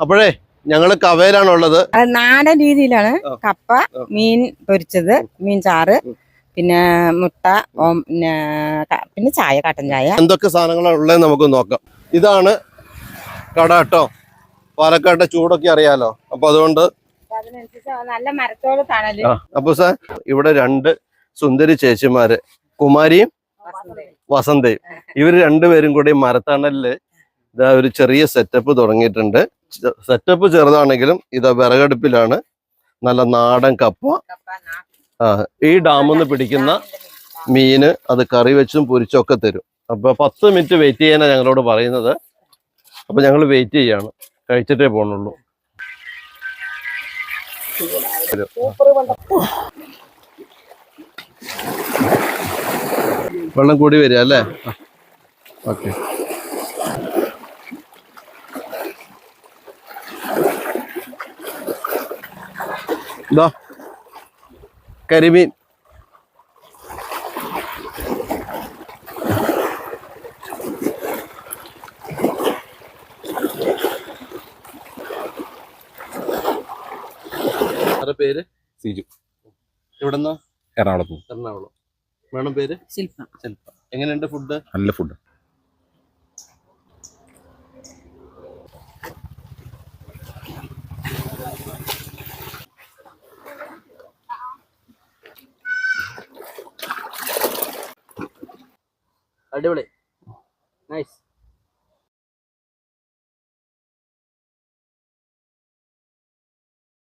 അപ്പോഴേ ഞങ്ങള് കവയിലാണുള്ളത്. നാടൻ രീതിയിലാണ്. കപ്പ, മീൻ പൊരിച്ചത്, മീൻ ചാറ്, പിന്നെ മുട്ട, പിന്നെ ചായ, കട്ടൻ ചായ. എന്തൊക്കെ സാധനങ്ങളാണ് ഉള്ളത് നമുക്ക് നോക്കാം. ഇതാണ് കട കേട്ടോ. പാലക്കാട്ടെ ചൂടൊക്കെ അറിയാലോ. അപ്പൊ അതുകൊണ്ട് നല്ല മരത്തോട് തണല്. അപ്പൊ സാർ ഇവിടെ 2 സുന്ദരി ചേച്ചിമാര്, കുമാരിയും വസന്തയും. ഇവര് 2 പേരും കൂടി മരത്തണലില് ഇതാ ഒരു ചെറിയ സെറ്റപ്പ് തുടങ്ങിയിട്ടുണ്ട്. സെറ്റപ്പ് ചെറുതാണെങ്കിലും ഇതാ വിറകടുപ്പിലാണ് നല്ല നാടൻ കപ്പ. ഈ ഡാമിൽ നിന്ന് പിടിക്കുന്ന മീന് അത് കറി വെച്ചും പൊരിച്ചും ഒക്കെ തരും. അപ്പൊ 10 മിനിറ്റ് വെയിറ്റ് ചെയ്യാനാണ് ഞങ്ങളോട് പറയുന്നത്. അപ്പൊ ഞങ്ങൾ വെയിറ്റ് ചെയ്യാണ്, കഴിച്ചിട്ടേ പോണുള്ളൂ. വെള്ളം കൂടി വരിക അല്ലേ? ഓക്കെ. ഇതാ കരിമീൻ. പേര് സിജു. എവിടെന്നാ? എറണാകുളം. മേഡം പേര്? ശില്പ. എങ്ങനെയുണ്ട് ഫുഡ്? നല്ല ഫുഡ്. അടിപൊളി.